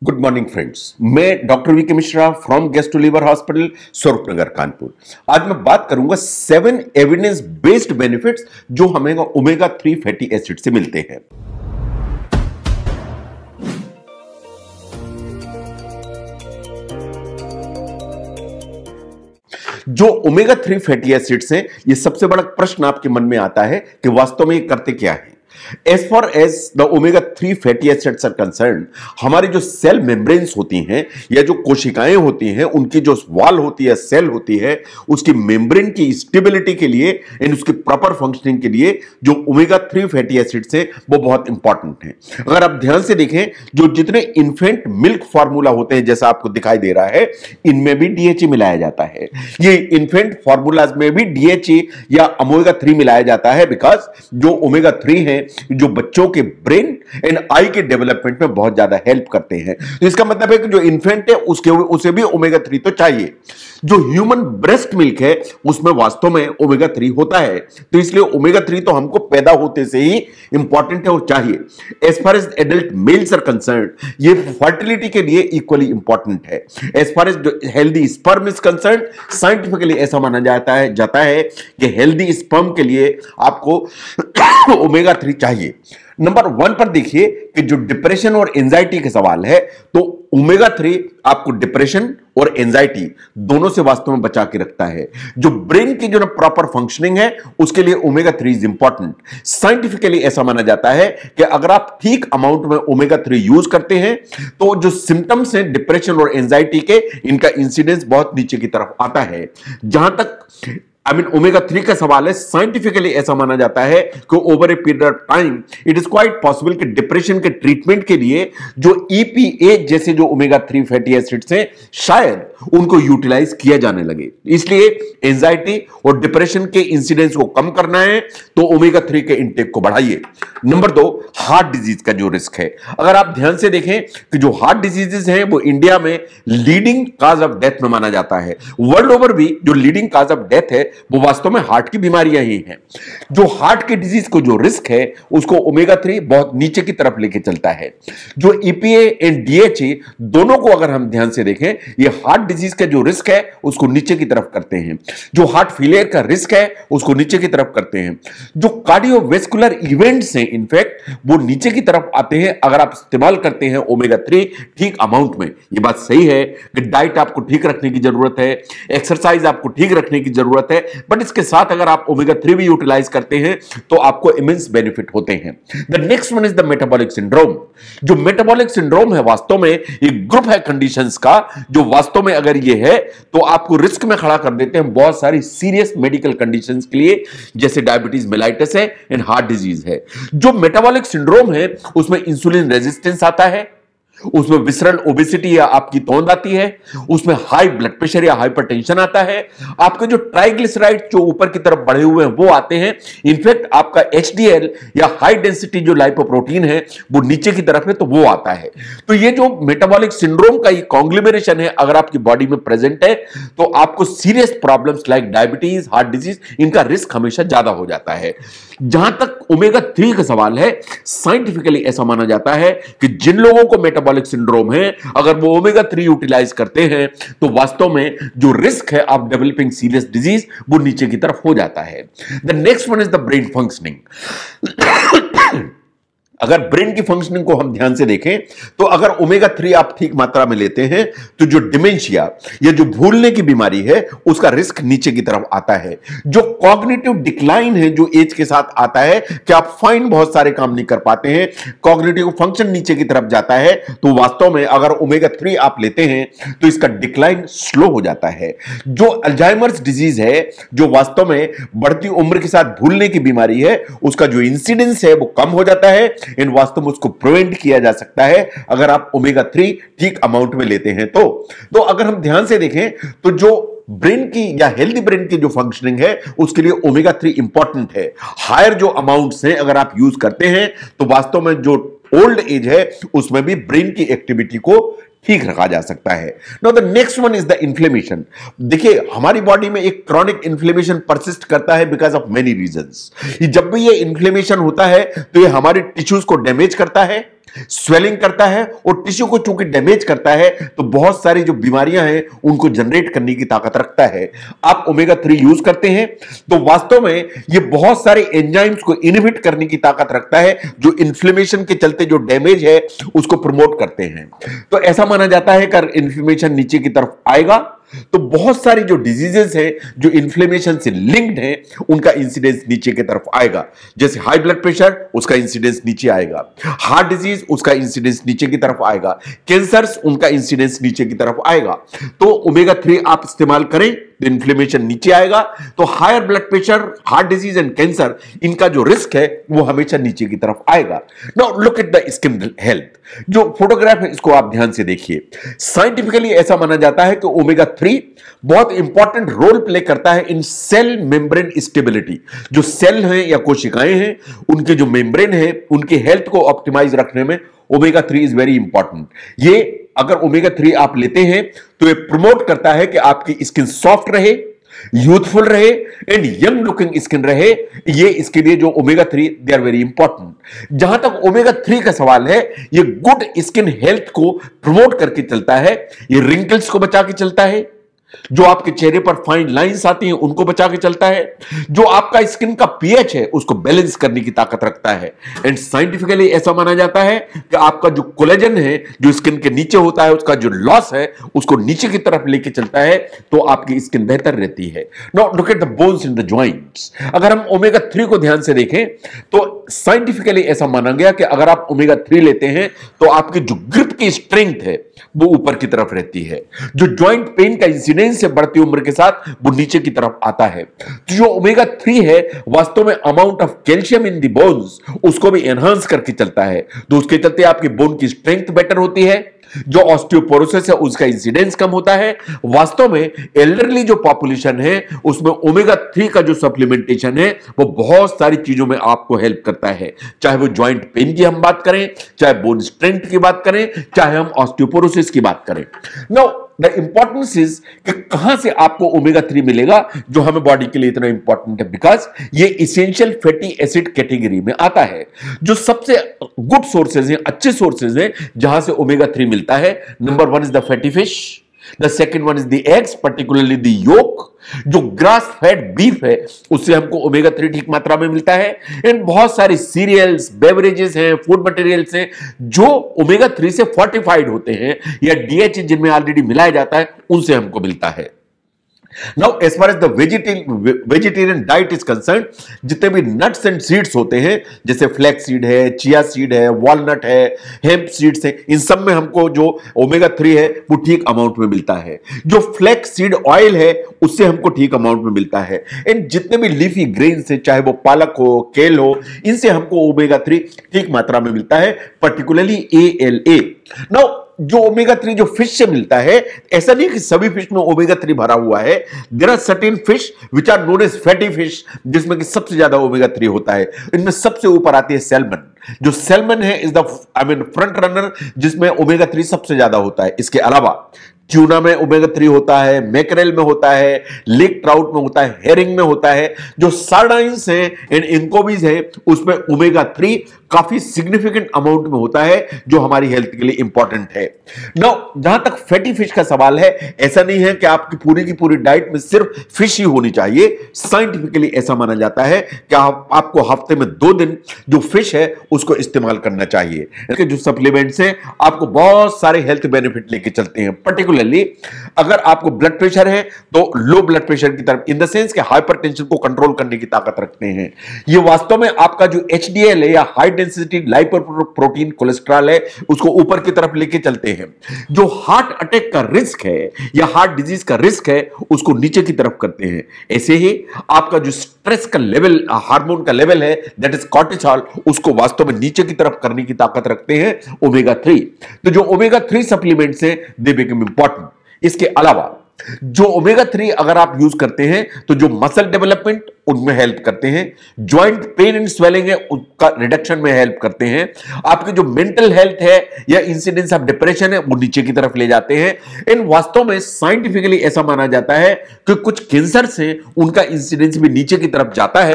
Good morning friends, मैं doctor V K Mishra from gastro liver hospital Swaroopnagar Kanpur. आज मैं बात करूंगा 7 एविडेंस बेस्ड बेनिफिट्स जो हमें ओमेगा 3 फैटी एसिड से मिलते हैं। जो ओमेगा 3 फैटी एसिड्स हैं, ये सबसे बड़ा प्रश्न आपके मन में आता है कि वास्तव में ये करते क्या हैं। As far as the omega 3 fatty acids are concerned, हमारी जो सेल मेम्ब्रेन्स होती हैं या जो कोशिकाएं होती हैं, उनकी जो वॉल होती है, सेल होती है, उसकी मेम्ब्रेन की स्टेबिलिटी के लिए एंड उसके प्रॉपर फंक्शनिंग के लिए जो ओमेगा 3 फैटी एसिड्स हैं वो बहुत इंपॉर्टेंट हैं। अगर आप ध्यान से देखें, जो जितने इन्फेंट मिल्क फार्मूला होते हैं, जैसा आपको दिखाई दे रहा है, इनमें भी डीएचए मिलाया जाता है। ये इन्फेंट फार्मूलाज में भी डीएचए या ओमेगा 3 मिलाया जाता है, बिकॉज जो ओमेगा 3 है जो बच्चों के ब्रेन एंड आई के डेवलपमेंट में बहुत ज्यादा हेल्प करते हैं। तो इसका मतलब है कि जो इन्फेंट है उसे भी ओमेगा 3 तो चाहिए। जो ह्यूमन ब्रेस्ट मिल्क है उसमें वास्तव में ओमेगा 3 होता है, तो इसलिए ओमेगा 3 तो हमको पैदा होते से ही इंपॉर्टेंट है और चाहिए। As far as adult males are concern, ये फर्टिलिटी के लिए इक्वली इंपॉर्टेंट है। As far as healthy sperm is concern, scientifically ऐसा माना जाता है कि हेल्दी स्पर्म के लिए आपको ओमेगा 3 चाहिए। नंबर 1 पर देखिए कि जो डिप्रेशन और एंजाइटी के सवाल है, तो ओमेगा 3 आपको डिप्रेशन और एंजाइटी दोनों से वास्तव में बचा के रखता है। जो ब्रेन की जो प्रॉपर फंक्शनिंग है उसके लिए ओमेगा 3 इज इंपॉर्टेंट। साइंटिफिकली ऐसा माना जाता है कि अगर आप ठीक अमाउंट में ओमेगा 3 यूज करते हैं तो जो सिम्टम्स हैं डिप्रेशन और एंजाइटी के, इनका इंसिडेंस बहुत नीचे की तरफ आता है। जहां तक ओमेगा 3 का सवाल है, साइंटिफिकली ऐसा माना जाता है कि over a period of time it is quite possible कि डिप्रेशन के ट्रीटमेंट के लिए जो ईपीए जैसे जो ओमेगा 3 फैटी एसिड्स हैं, शायद उनको यूटिलाइज किया जाने लगे। इसलिए एंजाइटी और डिप्रेशन के इंसिडेंस को कम करना है तो ओमेगा 3 के इंटेक को बढ़ाइए। नंबर 2, हार्ट डिजीज का जो रिस्क है, अगर आप ध्यान से देखें कि जो हार्ट डिजीजेस हैं वो इंडिया में लीडिंग काज ऑफ डेथ में माना जाता है। वर्ल्ड ओवर भी जो लीडिंग काज ऑफ डेथ है वो वास्तव में हार्ट की बीमारियां ही हैं। जो हार्ट के डिजीज को जो रिस्क है उसको ओमेगा 3 बहुत नीचे की तरफ लेके चलता है। जो ईपीए एंड डीएचए दोनों को अगर हम ध्यान से देखें, ये हार्ट डिजीज का जो रिस्क है उसको नीचे की तरफ करते हैं। जो हार्ट फेलियर का रिस्क है उसको नीचे की तरफ करते हैं। जो कार्डियोवैस्कुलर इवेंट्स हैं इनफैक्ट वो नीचे की तरफ आते हैं अगर आप इस्तेमाल करते हैं ओमेगा 3 ठीक अमाउंट में। ये बात सही है कि डाइट आपको ठीक रखने की जरूरत है, एक्सरसाइज आपको ठीक रखने की जरूरत है, बट इसके साथ अगर आप ओमेगा 3 भी यूटिलाइज करते हैं तो आपको इमेंस बेनिफिट होते हैं। The next one is the metabolic syndrome. जो मेटाबॉलिक सिंड्रोम है वास्तव में एक ग्रुप है कंडीशंस का, जो वास्तव में अगर ये है तो आपको रिस्क में खड़ा कर देते हैं बहुत सारी सीरियस मेडिकल कंडीशंस के लिए, जैसे डायबिटीज मेलाइटिस है एंड हार्ट डिजीज है। जो मेटाबॉलिक सिंड्रोम है उसमें इंसुलिन रेजिस्टेंस आता है, उसमें विसरल ओबेसिटी या आपकी तौंद आती है, उसमें हाई ब्लड प्रेशर या हाइपरटेंशन आता है, आपके जो ट्राइग्लिसराइड जो ऊपर की तरफ बढ़े हुए हैं वो आते हैं। इनफैक्ट आपका एचडीएल या हाई डेंसिटी जो लाइपोप्रोटीन है वो नीचे की तरफ है तो वो आता है। तो ये जो मेटाबॉलिक सिंड्रोम का ये कॉन्ग्लोमेरेशन है अगर आपकी बॉडी में प्रेजेंट है तो आपको serious problems like diabetes, heart disease, इनका रिस्क हमेशा ज्यादा हो जाता है। जहां तक ओमेगा 3 का सवाल है, साइंटिफिकली ऐसा माना जाता है कि जिन लोगों को मेटाबॉलिक सिंड्रोम है अगर वो ओमेगा 3 यूटिलाइज करते हैं तो वास्तव में जो रिस्क है ऑफ डेवलपिंग सीरियस डिजीज वो नीचे की तरफ हो जाता है। The next one is the brain functioning. अगर ब्रेन की फंक्शनिंग को हम ध्यान से देखें तो अगर ओमेगा 3 आप ठीक मात्रा में लेते हैं तो जो डिमेंशिया या जो भूलने की बीमारी है उसका रिस्क नीचे की तरफ आता है। जो कॉग्निटिव डिक्लाइन है जो एज के साथ आता है कि आप फाइन बहुत सारे काम नहीं कर पाते हैं, कॉग्निटिव फंक्शन नीचे की तरफ जाता है, तो वास्तव में अगर ओमेगा 3 आप लेते हैं तो इसका डिक्लाइन स्लो हो जाता है। जो अल्जाइमर्स डिजीज है जो वास्तव में बढ़ती उम्र के साथ भूलने की बीमारी है, उसका जो इंसिडेंस है वो कम हो जाता है। इन वास्तव में उसको प्रिवेंट किया जा सकता है अगर आप ओमेगा 3 ठीक अमाउंट में लेते हैं तो अगर हम ध्यान से देखें तो जो ब्रेन की या हेल्दी ब्रेन की जो फंक्शनिंग है उसके लिए ओमेगा 3 इंपॉर्टेंट है। हायर जो अमाउंट्स हैं अगर आप यूज करते हैं तो वास्तव में जो ओल्ड एज है उसमें भी ब्रेन की एक्टिविटी को ठीक रखा जा सकता है। Now the next one is the inflammation. देखिए हमारी बॉडी में एक क्रॉनिक इन्फ्लेमेशन परसिस्ट करता है बिकॉज ऑफ मेनी रीजंस। जब भी ये इन्फ्लेमेशन होता है तो ये हमारे टिश्यूज को डैमेज करता है, स्वेलिंग करता है और टिश्यू को चूंकि डैमेज करता है तो बहुत सारी जो बीमारियां हैं उनको जनरेट करने की ताकत रखता है। आप ओमेगा 3 यूज करते हैं तो वास्तव में ये बहुत सारे एंजाइम्स को इनहिबिट करने की ताकत रखता है जो इन्फ्लेमेशन के चलते जो डैमेज है उसको प्रमोट करते हैं। तो ऐसा माना जाता है कि इन्फ्लेमेशन नीचे की तरफ आएगा तो बहुत सारी जो डिजीजेस हैं जो इन्फ्लेमेशन से लिंक्ड हैं उनका इंसिडेंस नीचे की तरफ आएगा। जैसे हाई ब्लड प्रेशर, उसका इंसिडेंस नीचे आएगा। हार्ट डिजीज, उसका इंसिडेंस नीचे की तरफ आएगा। कैंसर्स, उनका इंसिडेंस नीचे की तरफ आएगा। तो ओमेगा 3 आप इस्तेमाल करें तो इन्फ्लेमेशन नीचे आएगा। तो higher blood pressure, heart disease and cancer, इनका जो रिस्क है वो हमेशा नीचे की तरफ आएगा। Now look at the skin health. जो फोटोग्राफ है इसको आप ध्यान से देखिए। साइंटिफिकली ऐसा माना जाता है कि ओमेगा 3 बहुत इंपॉर्टेंट रोल प्ले करता है इन सेल मेम्ब्रेन स्टेबिलिटी। जो सेल हैं या कोशिकाएं हैं उनके जो मेम्ब्रेन है उनके हेल्थ को ऑप्टिमाइज रखने में ओमेगा 3 इज वेरी इंपॉर्टेंट। ये अगर ओमेगा 3 आप लेते हैं तो ये प्रमोट करता है कि आपकी स्किन सॉफ्ट रहे, यूथफुल रहे एंड यंग लुकिंग स्किन रहे। ये इसके लिए जो omega 3 they are very important. जहां तक ओमेगा 3 का सवाल है, ये गुड स्किन हेल्थ को प्रमोट करके चलता है। ये रिंकल्स को बचा के चलता है, जो आपके चेहरे पर फाइन लाइंस आती हैं उनको बचा के चलता है, जो आपका स्किन का पीएच है उसको बैलेंस करने की ताकत रखता है। एंड साइंटिफिकली ऐसा माना जाता है कि आपका जो कोलेजन है जो स्किन के नीचे होता है उसका जो लॉस है उसको नीचे की तरफ लेके चलता है तो आपकी स्किन बेहतर रहती है। Now look at the bones in the joints. अगर हम ओमेगा 3 को ध्यान से देखें तो साइंटिफिकली ऐसा माना गया कि अगर आप ओमेगा 3 लेते हैं तो आपकी जो ग्रिप की स्ट्रेंथ है वो ऊपर की तरफ रहती है। जो जॉइंट पेन का इंसिडेंस है बढ़ती उम्र के साथ वो नीचे की तरफ आता है। तो जो ओमेगा 3 है वास्तव में amount of calcium in the bones उसको भी एनहांस करके चलता है। तो उसके चलते आपकी बोन की स्ट्रेंथ बेटर होती है। जो ऑस्टियोपोरोसिस है उसका इंसिडेंस कम होता है। वास्तव में एल्डरली जो पॉपुलेशन है उसमें ओमेगा 3 का जो सप्लीमेंटेशन है वो बहुत सारी चीजों में आपको हेल्प करता है। चाहे वो जॉइंट पेन की हम बात करें, चाहे बोन स्ट्रेंथ की बात करें, चाहे हम ऑस्टियोपोरोसिस की बात करें। नाउ द इंपॉर्टेंस इज कि कहां से आपको ओमेगा 3 मिलेगा जो हमें बॉडी के लिए इतना इंपॉर्टेंट है, बिकॉज ये इसेंशियल फैटी एसिड कैटेगरी में आता है। जो सबसे गुड सोर्सेज हैं, अच्छे सोर्सेज हैं जहां से ओमेगा 3 मिलता है, number 1 is the fatty fish, the second one is the eggs, particularly the yolk. जो ग्रास फैट बीफ है उससे हमको ओमेगा 3 ठीक मात्रा में मिलता है। एंड बहुत सारे सीरियल्स, बेवरेजेस हैं, फूड मटेरियल्स हैं जो ओमेगा 3 से फोर्टिफाइड होते हैं या डीएच जिनमें ऑलरेडी मिलाया जाता है उनसे हमको मिलता है। Now, as far as the vegetarian diet is concerned, जितने भी nuts and seeds होते हैं जैसे फ्लैक्स सीड है, चिया सीड है, वॉलनट है, हेम्प सीड्स है, इन सब में हमको जो ओमेगा 3 है वो ठीक अमाउंट में मिलता है। जो फ्लैक्स सीड ऑयल है उससे हमको ठीक अमाउंट में मिलता है। एंड जितने भी लीफी ग्रेन्स है चाहे वो पालक हो, केल हो, इनसे हमको ओमेगा 3 ठीक मात्रा में मिलता है, पर्टिकुलरली ALA। नाउ जो ओमेगा 3 जो फिश से मिलता है, ऐसा नहीं कि सभी फिश में ओमेगा 3 भरा हुआ है। There are certain fish which are known as fatty fish जिसमें कि सबसे ज्यादा ओमेगा 3 होता है। इनमें सबसे ऊपर आती है सैल्मन। जो सैल्मन है इज द फ्रंट रनर जिसमें ओमेगा 3 सबसे ज्यादा होता है। इसके अलावा ट्यूना में ओमेगा 3 होता है, मैकरेल में होता है, लेक ट्राउट में होता है, हेरिंग में होता है। जो सार्डाइंस हैं एंड इंकोबीज है उसमें ओमेगा 3 काफी सिग्निफिकेंट अमाउंट में होता है जो हमारी हेल्थ के लिए इंपॉर्टेंट है। नाउ जहां तक फैटी फिश का सवाल है, ऐसा नहीं है कि आपकी पूरी की पूरी डाइट में सिर्फ फिश ही होनी चाहिए। साइंटिफिकली ऐसा माना जाता है कि आपको हफ्ते में 2 दिन जो फिश है उसको इस्तेमाल करना चाहिए। इसके जो सप्लीमेंट्स हैं आपको बहुत सारे हेल्थ बेनिफिट लेके चलते हैं। पर्टिकुलरली अगर आपको ब्लड प्रेशर है तो लो ब्लड प्रेशर की तरफ, इन द सेंस कि हाइपरटेंशन को कंट्रोल करने की ताकत रखते हैं। ये वास्तव में आपका जो HDL है या हाई डेंसिटी लाइपोप्रोटीन कोलेस्ट्रॉल है उसको ऊपर की तरफ लेके चलते हैं। जो हार्ट अटैक का रिस्क है या हार्ट डिजीज का रिस्क है उसको नीचे की तरफ करते हैं। ऐसे ही आपका जो स्ट्रेस का लेवल, हार्मोन का लेवल है दैट इज कॉर्टिसोल, उसको वास्तव में नीचे की तरफ करने की ताकत रखते हैं ओमेगा 3। तो जो ओमेगा 3 सप्लीमेंट्स हैं दे बिकम इंपॉर्टेंट। इसके अलावा जो ओमेगा 3 अगर आप यूज करते हैं तो जो मसल डेवलपमेंट उनमें हेल्प करते हैं, ज्वाइंट पेन एंड स्वेलिंग है उसका रिडक्शन में हेल्प करते हैं, आपकी जो मेंटल हेल्थ है या इंसिडेंस ऑफ डिप्रेशन है वो नीचे की तरफ ले जाते हैं। इन वास्तव में साइंटिफिकली ऐसा माना जाता है कि कुछ कैंसर से उनका इंसिडेंस भी नीचे की तरफ जाता है।